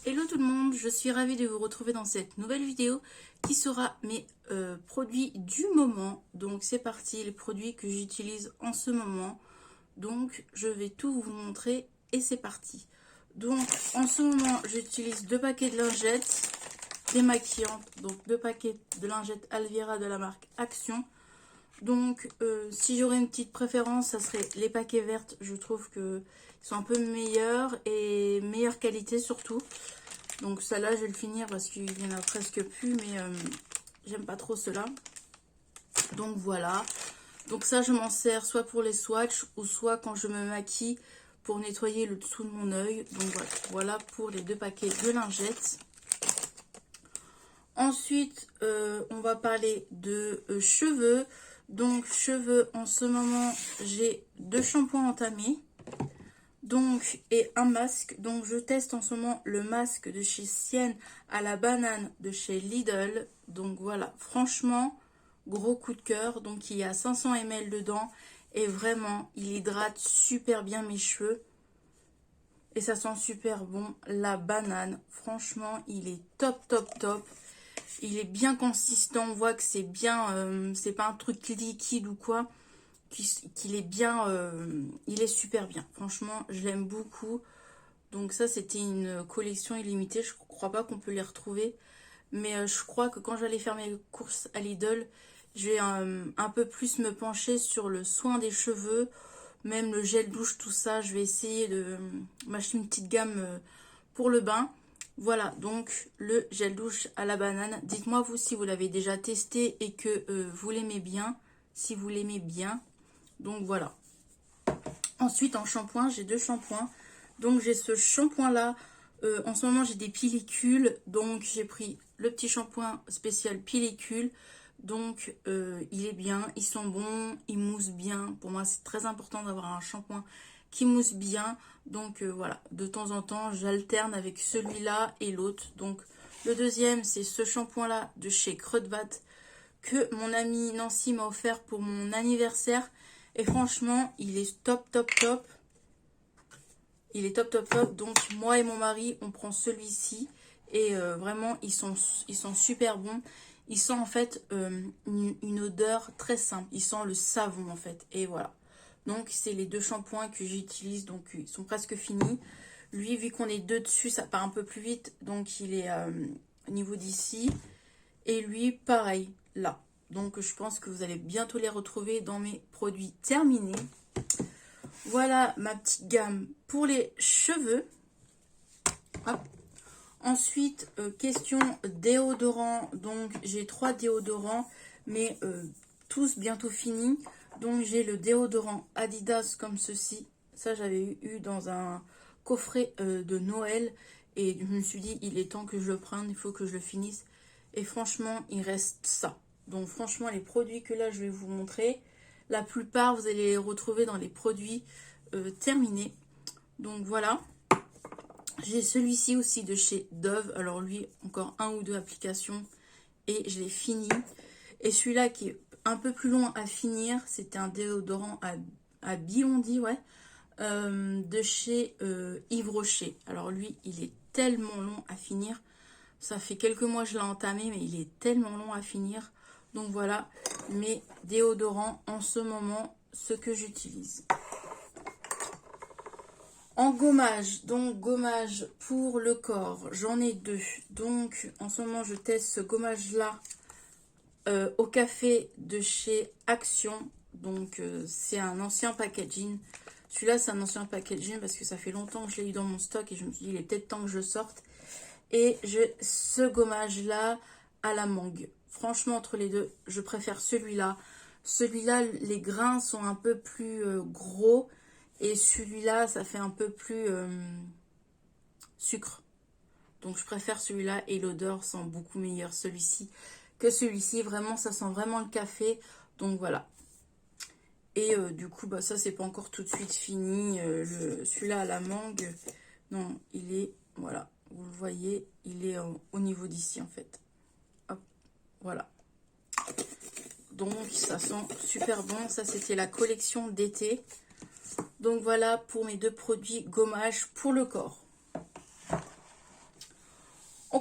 Hello tout le monde, je suis ravie de vous retrouver dans cette nouvelle vidéo qui sera mes produits du moment. Donc c'est parti, les produits que j'utilise en ce moment. Donc je vais tout vous montrer et c'est parti. Donc en ce moment j'utilise 2 paquets de lingettes démaquillantes. Donc 2 paquets de lingettes Alvira de la marque Action. Donc si j'aurais une petite préférence, ça serait les paquets vertes. Je trouve que ils sont un peu meilleurs et meilleure qualité surtout. Donc celle-là je vais le finir parce qu'il n'y en a presque plus, mais j'aime pas trop cela. Donc voilà. Donc ça je m'en sers soit pour les swatchs ou soit quand je me maquille pour nettoyer le dessous de mon œil. Donc voilà pour les 2 paquets de lingettes. Ensuite on va parler de cheveux. Donc cheveux, en ce moment j'ai 2 shampoings entamés. Donc, et un masque. Donc, je teste en ce moment le masque de chez Sienne à la banane de chez Lidl. Donc, voilà. Franchement, gros coup de cœur. Donc, il y a 500 ml dedans. Et vraiment, il hydrate super bien mes cheveux. Et ça sent super bon. La banane, franchement, il est top, top, top. Il est bien consistant. On voit que c'est bien, c'est pas un truc liquide ou quoi. Qu'il est bien, il est super bien. Franchement, je l'aime beaucoup. Donc ça, c'était une collection illimitée. Je crois pas qu'on peut les retrouver. Mais je crois que quand j'allais faire mes courses à Lidl, je vais un peu plus me pencher sur le soin des cheveux. Même le gel douche, tout ça. Je vais essayer de m'acheter une petite gamme pour le bain. Voilà, donc le gel douche à la banane. Dites-moi vous si vous l'avez déjà testé et que vous l'aimez bien. Si vous l'aimez bien. Donc voilà. Ensuite en shampoing, j'ai 2 shampoings. Donc j'ai ce shampoing là. En ce moment j'ai des pellicules. Donc j'ai pris le petit shampoing spécial pellicule. Donc il est bien, ils sont bons, ils moussent bien. Pour moi c'est très important d'avoir un shampoing qui mousse bien. Donc voilà, de temps en temps j'alterne avec celui-là et l'autre. Donc le deuxième c'est ce shampoing là de chez Kruidvat que mon amie Nancy m'a offert pour mon anniversaire. Et franchement, il est top, top, top. Il est top, top, top. Donc, moi et mon mari, on prend celui-ci. Et vraiment, ils sont super bons. Ils sentent en fait une odeur très simple. Ils sentent le savon en fait. Et voilà. Donc, c'est les 2 shampoings que j'utilise. Donc, ils sont presque finis. Lui, vu qu'on est 2 dessus, ça part un peu plus vite. Donc, il est au niveau d'ici. Et lui, pareil, là. Donc, je pense que vous allez bientôt les retrouver dans mes produits terminés. Voilà ma petite gamme pour les cheveux. Hop. Ensuite, question déodorant. Donc, j'ai 3 déodorants, mais tous bientôt finis. Donc, j'ai le déodorant Adidas comme ceci. Ça, j'avais eu dans un coffret de Noël. Et je me suis dit, il est temps que je le prenne, il faut que je le finisse. Et franchement, il reste ça. Donc, franchement, les produits que là, je vais vous montrer, la plupart, vous allez les retrouver dans les produits terminés. Donc, voilà. J'ai celui-ci aussi de chez Dove. Alors lui, encore 1 ou 2 applications et je l'ai fini. Et celui-là qui est un peu plus long à finir, c'était un déodorant à Biondi, ouais, de chez Yves Rocher. Alors lui, il est tellement long à finir. Ça fait quelques mois que je l'ai entamé, mais il est tellement long à finir. Donc voilà mes déodorants en ce moment, ce que j'utilise. En gommage, donc gommage pour le corps, j'en ai 2. Donc en ce moment je teste ce gommage là au café de chez Action. Donc c'est un ancien packaging. Celui-là c'est un ancien packaging parce que ça fait longtemps que je l'ai eu dans mon stock et je me suis dit il est peut-être temps que je sorte. Et j'ai ce gommage là à la mangue. Franchement entre les deux, je préfère celui-là. Celui-là, les grains sont un peu plus gros. Et celui-là, ça fait un peu plus sucre. Donc je préfère celui-là et l'odeur sent beaucoup meilleur celui-ci que celui-ci. Vraiment, ça sent vraiment le café. Donc voilà. Et du coup, bah, ça, c'est pas encore tout de suite fini. Celui-là à la mangue, non, il est, voilà, vous le voyez, il est au niveau d'ici en fait. Hop, voilà. Donc ça sent super bon. Ça, c'était la collection d'été. Donc voilà pour mes 2 produits gommage pour le corps.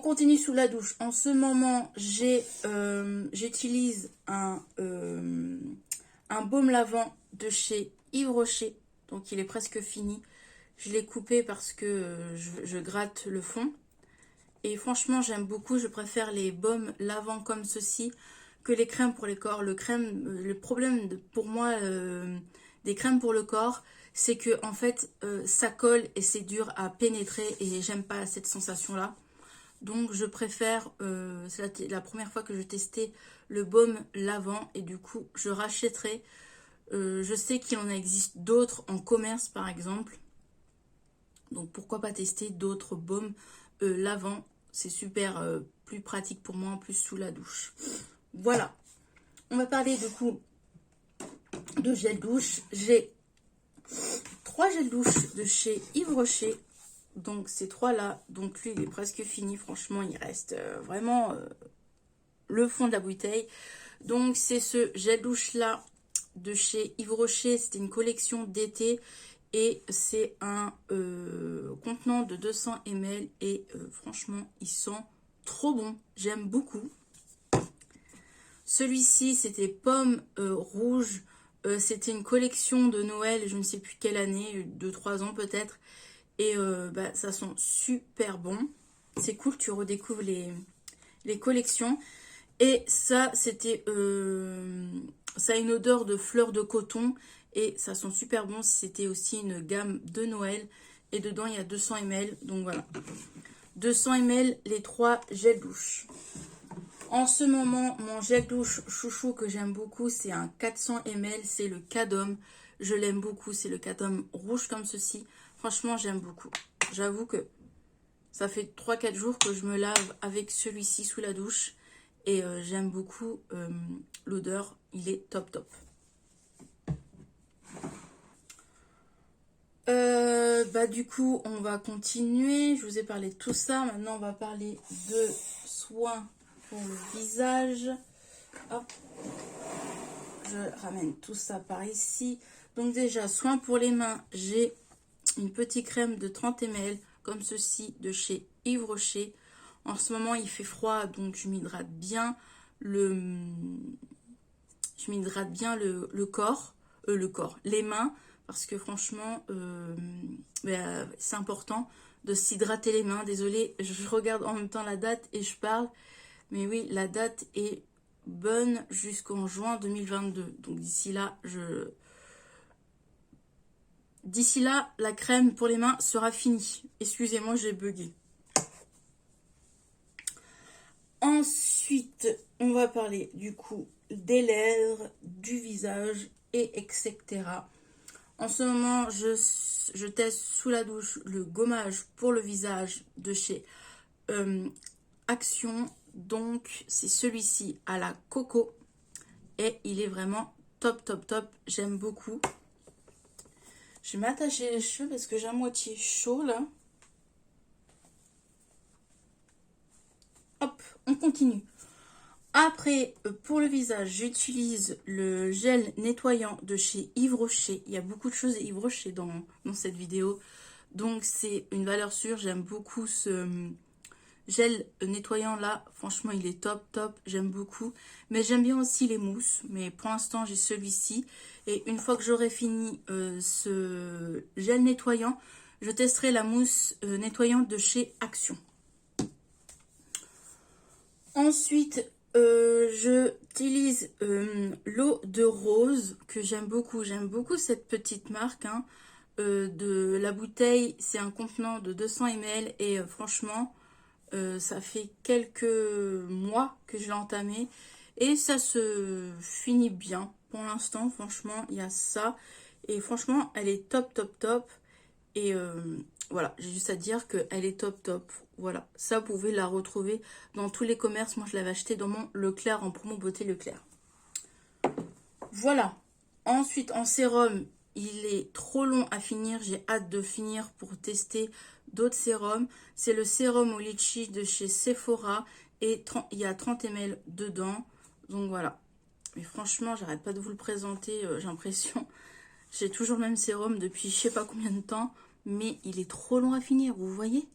continue sous la douche. En ce moment, j'utilise un baume lavant de chez Yves Rocher. Donc, il est presque fini. Je l'ai coupé parce que je gratte le fond. Et franchement, j'aime beaucoup. Je préfère les baumes lavants comme ceci que les crèmes pour les corps. Le problème pour moi des crèmes pour le corps, c'est que en fait, ça colle et c'est dur à pénétrer. Et j'aime pas cette sensation-là. Donc, je préfère... c'est la première fois que je testais le baume lavant. Et du coup, je rachèterai. Je sais qu'il en existe d'autres en commerce, par exemple. Donc, pourquoi pas tester d'autres baumes lavants. C'est super plus pratique pour moi, en plus sous la douche. Voilà. On va parler du coup de gel douche. J'ai 3 gels douche de chez Yves Rocher. Donc, ces 3-là. Donc, lui, il est presque fini. Franchement, il reste vraiment le fond de la bouteille. Donc, c'est ce gel douche-là de chez Yves Rocher. C'était une collection d'été. Et c'est un contenant de 200 ml. Et franchement, il sent trop bon. J'aime beaucoup. Celui-ci, c'était pomme rouge. C'était une collection de Noël. Je ne sais plus quelle année. 2-3 ans peut-être. Et ça sent super bon. C'est cool, tu redécouvres les collections. Et ça, c'était... ça a une odeur de fleurs de coton. Et ça sent super bon. C'était aussi une gamme de Noël. Et dedans, il y a 200 ml. Donc voilà. 200 ml, les 3 gels douche. En ce moment, mon gel douche chouchou que j'aime beaucoup, c'est un 400 ml. C'est le Cadom. Je l'aime beaucoup. C'est le Cadom rouge comme ceci. Franchement, j'aime beaucoup. J'avoue que ça fait 3-4 jours que je me lave avec celui-ci sous la douche. Et j'aime beaucoup l'odeur. Il est top top. Du coup, on va continuer. Je vous ai parlé de tout ça. Maintenant, on va parler de soins pour le visage. Hop. Je ramène tout ça par ici. Donc déjà, soins pour les mains. J'ai une petite crème de 30 ml comme ceci de chez Yves Rocher. En ce moment, il fait froid, donc je m'hydrate bien le corps, les mains. Parce que franchement, c'est important de s'hydrater les mains. Désolée, je regarde en même temps la date et je parle. Mais oui, la date est bonne jusqu'en juin 2022. Donc d'ici là, la crème pour les mains sera finie. Excusez-moi, j'ai bugué. Ensuite, on va parler du coup des lèvres, du visage et etc. En ce moment, je teste sous la douche le gommage pour le visage de chez Action. Donc, c'est celui-ci à la coco. Et il est vraiment top, top, top. J'aime beaucoup. Je vais m'attacher les cheveux parce que j'ai à moitié chaud là. Hop, on continue. Après, pour le visage, j'utilise le gel nettoyant de chez Yves Rocher. Il y a beaucoup de choses Yves Rocher dans cette vidéo. Donc, c'est une valeur sûre. J'aime beaucoup ce gel nettoyant là. Franchement, il est top, top. J'aime beaucoup. Mais j'aime bien aussi les mousses. Mais pour l'instant, j'ai celui-ci. Et une fois que j'aurai fini ce gel nettoyant, je testerai la mousse nettoyante de chez Action. Ensuite, j'utilise l'eau de rose que j'aime beaucoup. J'aime beaucoup cette petite marque. De la bouteille, c'est un contenant de 200 ml. Et franchement, ça fait quelques mois que je l'ai entamé. Et ça se finit bien. Pour l'instant, franchement, il y a ça. Et franchement, elle est top, top, top. Et voilà, j'ai juste à dire qu'elle est top, top. Voilà, ça, vous pouvez la retrouver dans tous les commerces. Moi, je l'avais acheté dans mon Leclerc, en promo beauté Leclerc. Voilà. Ensuite, en sérum, il est trop long à finir. J'ai hâte de finir pour tester d'autres sérums. C'est le sérum au litchi de chez Sephora. Et il y a 30 ml dedans. Donc, voilà. Mais franchement, j'arrête pas de vous le présenter. J'ai l'impression... J'ai toujours le même sérum depuis je sais pas combien de temps. Mais il est trop long à finir, vous voyez?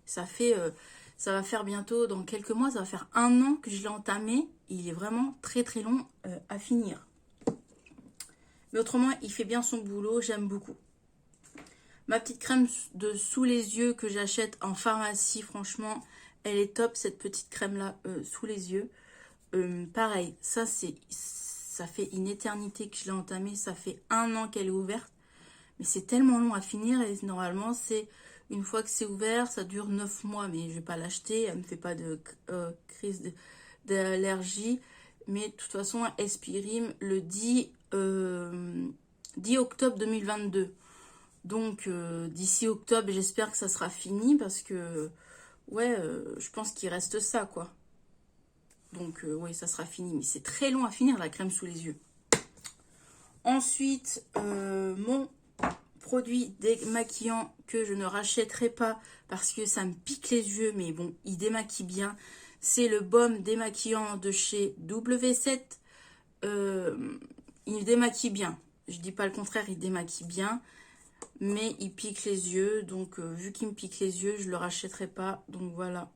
Ça fait Ça va faire bientôt, dans quelques mois, ça va faire 1 an que je l'ai entamé. Il est vraiment très très long à finir. Mais autrement, il fait bien son boulot, j'aime beaucoup. Ma petite crème de sous les yeux que j'achète en pharmacie, franchement, elle est top, cette petite crème-là, sous les yeux. Pareil, ça fait une éternité que je l'ai entamée, ça fait 1 an qu'elle est ouverte. Mais c'est tellement long à finir et normalement, c'est une fois que c'est ouvert, ça dure 9 mois. Mais je vais pas l'acheter, elle me fait pas de crise d'allergie. Mais de toute façon, Espirime le 10 octobre 2022. Donc, d'ici octobre, j'espère que ça sera fini parce que, ouais, je pense qu'il reste ça, quoi. Donc, oui, ça sera fini. Mais c'est très long à finir, la crème sous les yeux. Ensuite, mon produit démaquillant que je ne rachèterai pas parce que ça me pique les yeux, mais bon, il démaquille bien. C'est le baume démaquillant de chez W7. Il démaquille bien. Je dis pas le contraire, il démaquille bien. Mais il pique les yeux. Donc, vu qu'il me pique les yeux, je le rachèterai pas. Donc, voilà.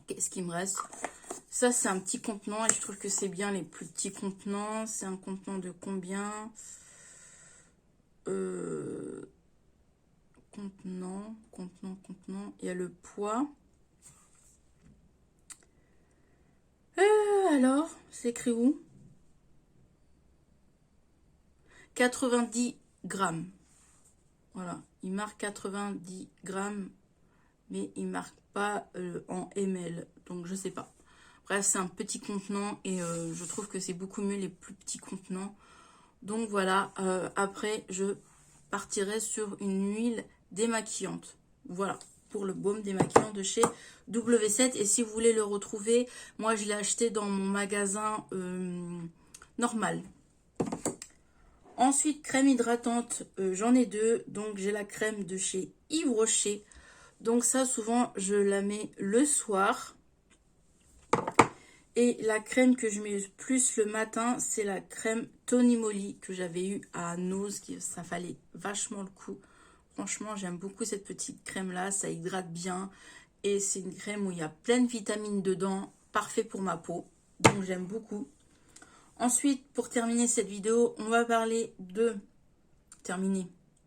Qu'est-ce qu'il me reste? Ça, c'est un petit contenant. Et je trouve que c'est bien les plus petits contenants. C'est un contenant de combien? Contenant. Il y a le poids. Alors, c'est écrit où? 90 grammes. Voilà, il marque 90 grammes, mais il marque pas en ml, donc je sais pas. Bref, c'est un petit contenant et je trouve que c'est beaucoup mieux les plus petits contenants. Donc voilà, après je partirai sur une huile démaquillante. Voilà, pour le baume démaquillant de chez W7. Et si vous voulez le retrouver, moi je l'ai acheté dans mon magasin normal. Ensuite, crème hydratante, j'en ai deux. Donc, j'ai la crème de chez Yves Rocher. Donc, ça, souvent, je la mets le soir. Et la crème que je mets plus le matin, c'est la crème Tony Moly que j'avais eue à Nose. Ça valait vachement le coup. Franchement, j'aime beaucoup cette petite crème-là. Ça hydrate bien. Et c'est une crème où il y a plein de vitamines dedans. Parfait pour ma peau. Donc, j'aime beaucoup. Ensuite, pour terminer cette vidéo, on va parler de...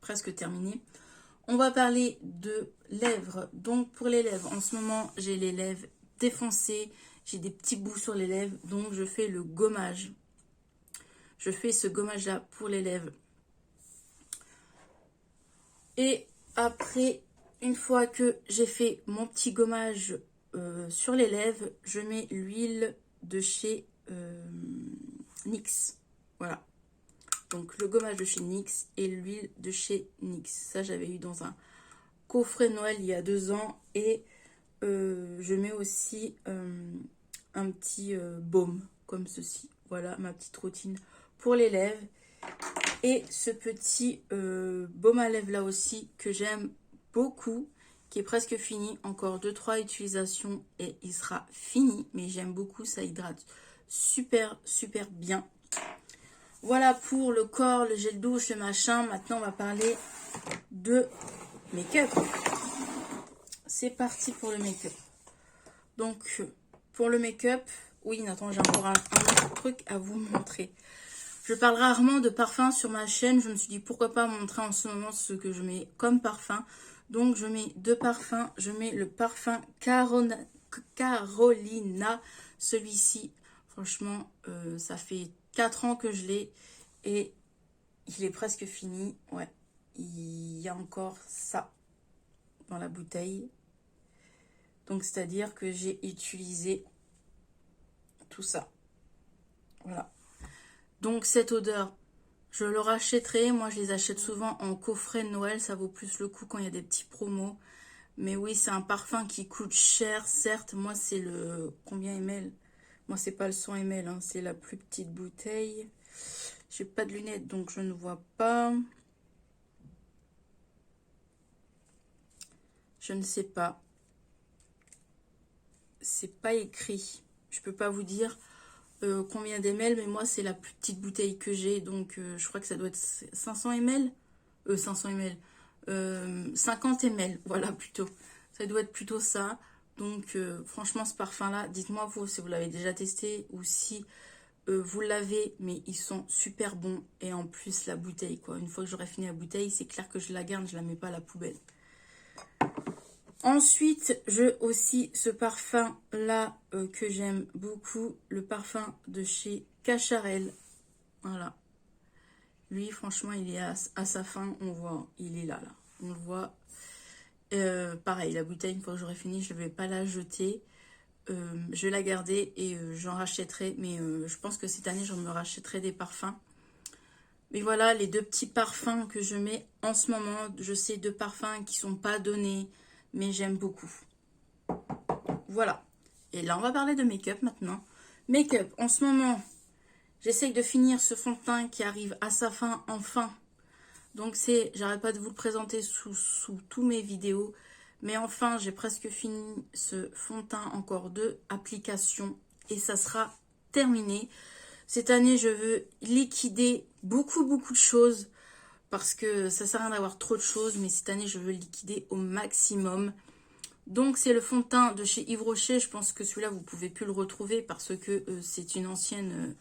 presque terminé. On va parler de lèvres. Donc, pour les lèvres, en ce moment, j'ai les lèvres défoncées. J'ai des petits bouts sur les lèvres. Donc, je fais le gommage. Je fais ce gommage-là pour les lèvres. Et après, une fois que j'ai fait mon petit gommage sur les lèvres, je mets l'huile de chez... NYX, voilà. Donc le gommage de chez NYX et l'huile de chez NYX. Ça, j'avais eu dans un coffret Noël il y a 2 ans. Et je mets aussi un petit baume comme ceci. Voilà ma petite routine pour les lèvres. Et ce petit baume à lèvres là aussi que j'aime beaucoup, qui est presque fini. Encore 2-3 utilisations et il sera fini. Mais j'aime beaucoup, ça hydrate super bien. Voilà pour le corps, le gel douche, le machin. Maintenant on va parler de make-up. C'est parti pour le make-up. Donc pour le make-up, oui, attends, j'ai encore un autre truc à vous montrer. Je parle rarement de parfum sur ma chaîne. Je me suis dit pourquoi pas montrer en ce moment ce que je mets comme parfum. Donc je mets 2 parfums. Je mets le parfum Carolina, celui-ci. Franchement, ça fait 4 ans que je l'ai et il est presque fini. Ouais, il y a encore ça dans la bouteille. Donc, c'est-à-dire que j'ai utilisé tout ça. Voilà. Donc, cette odeur, je le rachèterai. Moi, je les achète souvent en coffret de Noël. Ça vaut plus le coup quand il y a des petits promos. Mais oui, c'est un parfum qui coûte cher, certes. Moi, c'est le... Combien ml? Moi, c'est pas le 100 ml, hein, c'est la plus petite bouteille. J'ai pas de lunettes, donc je ne vois pas. Je ne sais pas. C'est pas écrit. Je peux pas vous dire combien d'ml, mais moi, c'est la plus petite bouteille que j'ai. Donc, je crois que ça doit être 500 ml. 500 ml. 50 ml, voilà, plutôt. Ça doit être plutôt ça. Donc franchement ce parfum là, dites-moi vous si vous l'avez déjà testé ou si vous l'avez, mais ils sont super bons. Et en plus la bouteille quoi, une fois que j'aurai fini la bouteille, c'est clair que je la garde, je la mets pas à la poubelle. Ensuite, j'ai aussi ce parfum là que j'aime beaucoup, le parfum de chez Cacharel. Voilà. Lui, franchement, il est à sa fin, on voit, il est là. On le voit. Pareil, la bouteille, une fois que j'aurai fini, je ne vais pas la jeter. Je vais la garder et j'en rachèterai. Mais je pense que cette année, je me rachèterai des parfums. Mais voilà, les deux petits parfums que je mets en ce moment. Je sais, deux parfums qui sont pas donnés, mais j'aime beaucoup. Voilà. Et là, on va parler de make-up maintenant. Make-up, en ce moment, j'essaye de finir ce fond de teint qui arrive à sa fin, enfin. Donc j'arrête pas de vous le présenter sous tous mes vidéos. Mais enfin, j'ai presque fini ce fond de teint, encore 2 applications. Et ça sera terminé. Cette année, je veux liquider beaucoup de choses. Parce que ça sert à rien d'avoir trop de choses. Mais cette année, je veux liquider au maximum. Donc c'est le fond de teint de chez Yves Rocher. Je pense que celui-là vous pouvez plus le retrouver parce que c'est une ancienne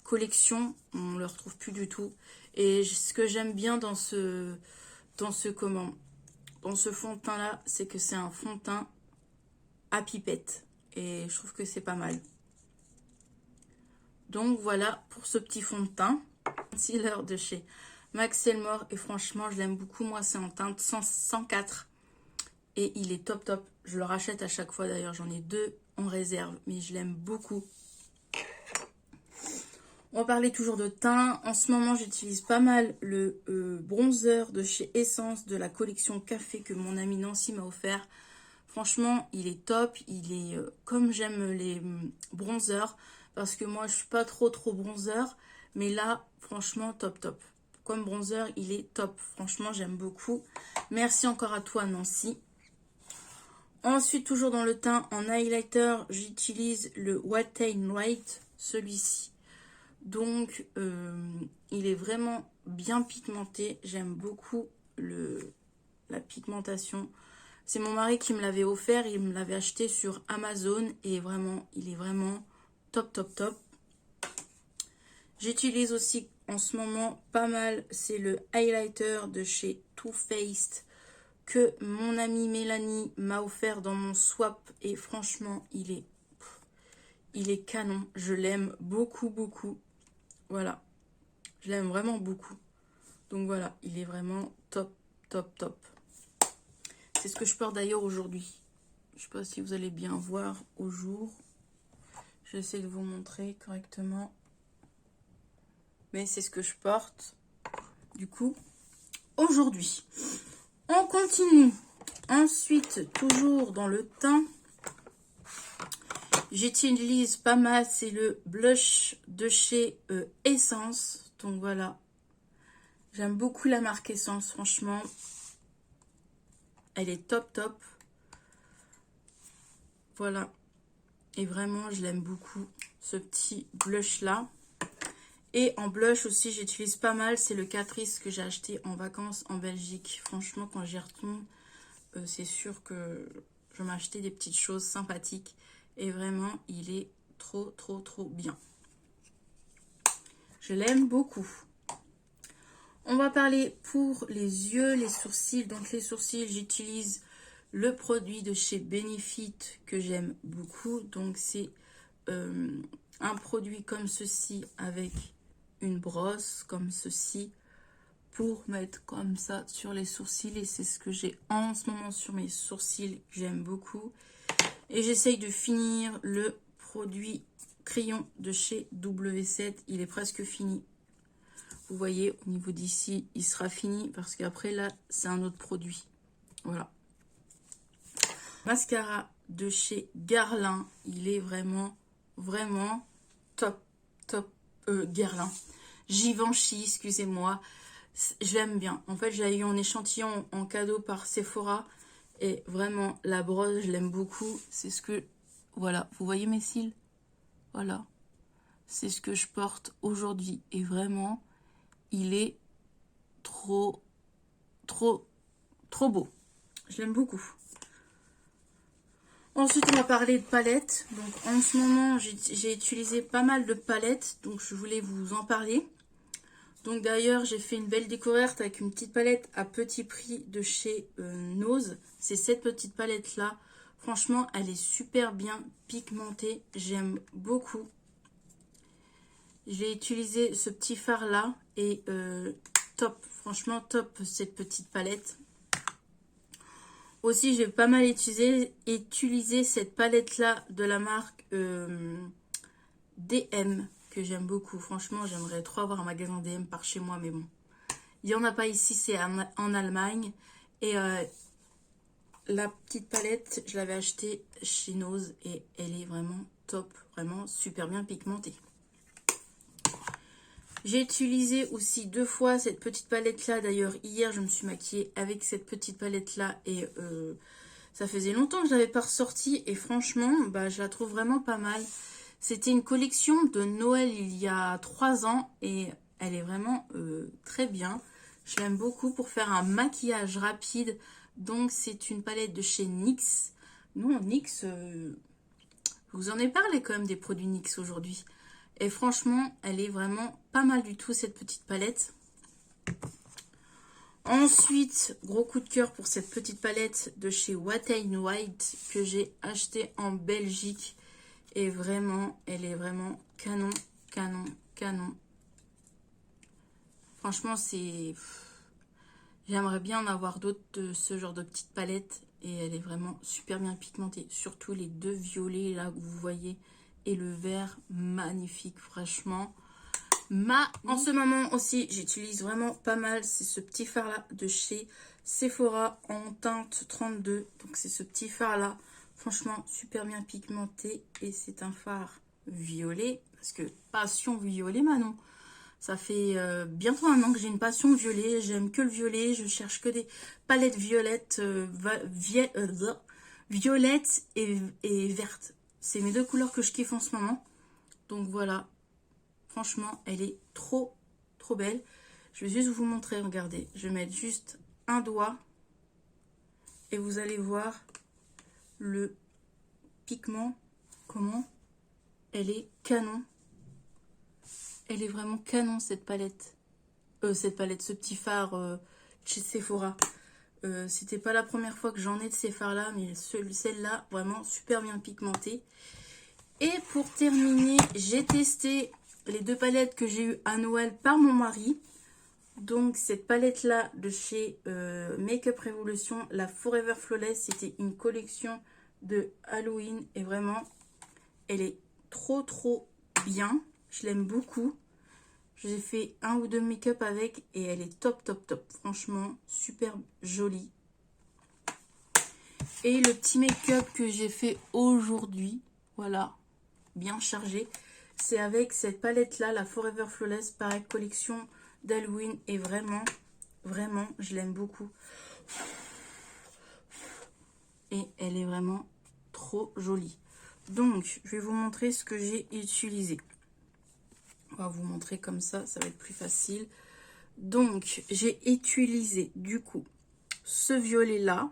collection. On ne le retrouve plus du tout. Et ce que j'aime bien dans ce fond de teint là, c'est que c'est un fond de teint à pipette. Et je trouve que c'est pas mal. Donc voilà pour ce petit fond de teint. Concealer de chez Max Elmore. Et franchement je l'aime beaucoup. Moi c'est en teinte 104. Et il est top. Je le rachète à chaque fois d'ailleurs. J'en ai 2 en réserve. Mais je l'aime beaucoup. On va parler toujours de teint. En ce moment, j'utilise pas mal le bronzer de chez Essence de la collection Café que mon amie Nancy m'a offert. Franchement, il est top. Il est comme j'aime les bronzers. Parce que moi, je suis pas trop bronzer. Mais là, franchement, top. Comme bronzer, il est top. Franchement, j'aime beaucoup. Merci encore à toi, Nancy. Ensuite, toujours dans le teint, en highlighter, j'utilise le Wattane White, celui-ci. Donc, il est vraiment bien pigmenté. J'aime beaucoup la pigmentation. C'est mon mari qui me l'avait offert. Il me l'avait acheté sur Amazon. Et vraiment, il est vraiment top. J'utilise aussi en ce moment pas mal. C'est le highlighter de chez Too Faced que mon amie Mélanie m'a offert dans mon swap. Et franchement, il est canon. Je l'aime beaucoup. Voilà. Je l'aime vraiment beaucoup. Donc voilà, il est vraiment top. C'est ce que je porte d'ailleurs aujourd'hui. Je ne sais pas si vous allez bien voir au jour. J'essaie de vous montrer correctement. Mais c'est ce que je porte. Du coup, aujourd'hui. On continue. Ensuite, toujours dans le teint. J'utilise pas mal, c'est le blush de chez Essence. Donc voilà. J'aime beaucoup la marque Essence, franchement. Elle est top. Voilà. Et vraiment, je l'aime beaucoup, ce petit blush-là. Et en blush aussi, j'utilise pas mal. C'est le Catrice que j'ai acheté en vacances en Belgique. Franchement, quand j'y retourne, c'est sûr que je vais m'acheter des petites choses sympathiques. Et vraiment, il est trop bien. Je l'aime beaucoup. On va parler pour les yeux, les sourcils. Donc les sourcils, j'utilise le produit de chez Benefit que j'aime beaucoup. Donc c'est un produit comme ceci avec une brosse comme ceci pour mettre comme ça sur les sourcils. Et c'est ce que j'ai en ce moment sur mes sourcils que j'aime beaucoup. Et j'essaye de finir le produit crayon de chez W7. Il est presque fini. Vous voyez, au niveau d'ici, il sera fini parce qu'après, là, c'est un autre produit. Voilà. Mascara de chez Guerlain. Il est vraiment top. Guerlain. Givenchy, excusez-moi. Je l'aime bien. En fait, j'ai eu un échantillon en cadeau par Sephora. Et vraiment, la brosse, je l'aime beaucoup. C'est ce que... Voilà, vous voyez mes cils? Voilà. C'est ce que je porte aujourd'hui. Et vraiment... Il est trop beau. Je l'aime beaucoup. Ensuite, on va parler de palettes. Donc, en ce moment, j'ai utilisé pas mal de palettes. Donc, je voulais vous en parler. Donc, d'ailleurs, j'ai fait une belle découverte avec une petite palette à petit prix de chez Nose. C'est cette petite palette-là. Franchement, elle est super bien pigmentée. J'aime beaucoup. J'ai utilisé ce petit fard-là. Et top. Franchement, top cette petite palette. Aussi, j'ai pas mal utilisé cette palette-là de la marque DM, que j'aime beaucoup. Franchement, j'aimerais trop avoir un magasin DM par chez moi, mais bon. Il n'y en a pas ici, c'est en Allemagne. Et la petite palette, je l'avais achetée chez Nose et elle est vraiment top, vraiment super bien pigmentée. J'ai utilisé aussi 2 fois cette petite palette-là. D'ailleurs, hier, je me suis maquillée avec cette petite palette-là. Et ça faisait longtemps que je ne l'avais pas ressortie. Et franchement, bah, je la trouve vraiment pas mal. C'était une collection de Noël il y a 3 ans. Et elle est vraiment très bien. Je l'aime beaucoup pour faire un maquillage rapide. Donc, c'est une palette de chez NYX. Non, NYX, je vous en ai parlé quand même des produits NYX aujourd'hui. Et franchement, elle est vraiment pas mal du tout, cette petite palette. Ensuite, gros coup de cœur pour cette petite palette de chez Wet n Wild que j'ai acheté en Belgique. Et vraiment, elle est vraiment canon, canon, canon. Franchement, c'est... J'aimerais bien en avoir d'autres de ce genre de petites palettes. Et elle est vraiment super bien pigmentée. Surtout les 2 violets là que vous voyez. Et le vert, magnifique, franchement. En ce moment aussi, j'utilise vraiment pas mal. C'est ce petit fard là de chez Sephora en teinte 32. Donc c'est ce petit fard là. Franchement, super bien pigmenté. Et c'est un fard violet. Parce que passion violet, Manon. Ça fait bientôt 1 an que j'ai une passion violet. J'aime que le violet. Je cherche que des palettes violettes, violettes et vertes. C'est mes 2 couleurs que je kiffe en ce moment. Donc voilà. Franchement, elle est trop, trop belle. Je vais juste vous montrer. Regardez. Je vais mettre juste un doigt. Et vous allez voir le pigment. Comment elle est canon. Elle est vraiment canon, cette palette. Ce petit fard chez Sephora. C'était pas la première fois que j'en ai de ces fards-là. Mais celle-là, vraiment super bien pigmentée. Et pour terminer, j'ai testé les 2 palettes que j'ai eues à Noël par mon mari. Donc cette palette là de chez Makeup Revolution, la Forever Flawless, c'était une collection de Halloween. Et vraiment, elle est trop trop bien. Je l'aime beaucoup. J'ai fait 1 ou 2 make-up avec et elle est top top top. Franchement, super jolie. Et le petit make-up que j'ai fait aujourd'hui, voilà, bien chargé. C'est avec cette palette-là, la Forever Flawless, pareil, collection d'Halloween. Et vraiment, vraiment, je l'aime beaucoup. Et elle est vraiment trop jolie. Donc, je vais vous montrer ce que j'ai utilisé. On va vous montrer comme ça va être plus facile. Donc, j'ai utilisé, du coup, ce violet-là.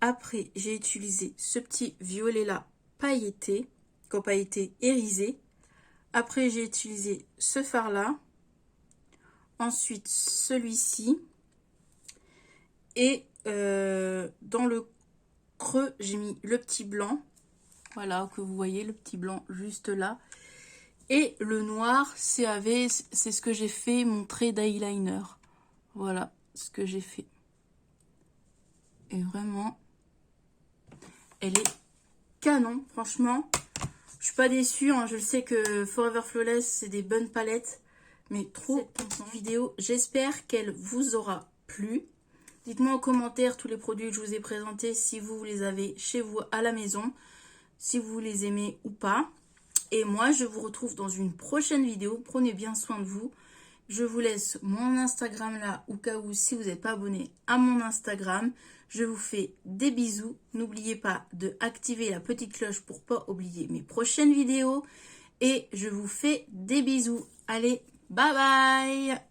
Après, j'ai utilisé ce petit violet-là pailleté. Pailleté irisé. Après, j'ai utilisé ce fard-là. Ensuite, celui-ci. Et dans le creux, j'ai mis le petit blanc. Voilà, que vous voyez, le petit blanc juste là. Et le noir, c'est ce que j'ai fait, mon trait d'eyeliner. Voilà ce que j'ai fait. Et vraiment, elle est canon, franchement. Je suis pas déçue, hein. Je sais que Forever Flawless, c'est des bonnes palettes. Mais trop cette vidéo, j'espère qu'elle vous aura plu. Dites-moi en commentaire tous les produits que je vous ai présentés, si vous les avez chez vous à la maison, si vous les aimez ou pas. Et moi, je vous retrouve dans une prochaine vidéo. Prenez bien soin de vous. Je vous laisse mon Instagram là, au cas où si vous n'êtes pas abonné à mon Instagram. Je vous fais des bisous. N'oubliez pas de activer la petite cloche pour pas oublier mes prochaines vidéos. Et je vous fais des bisous. Allez, bye bye!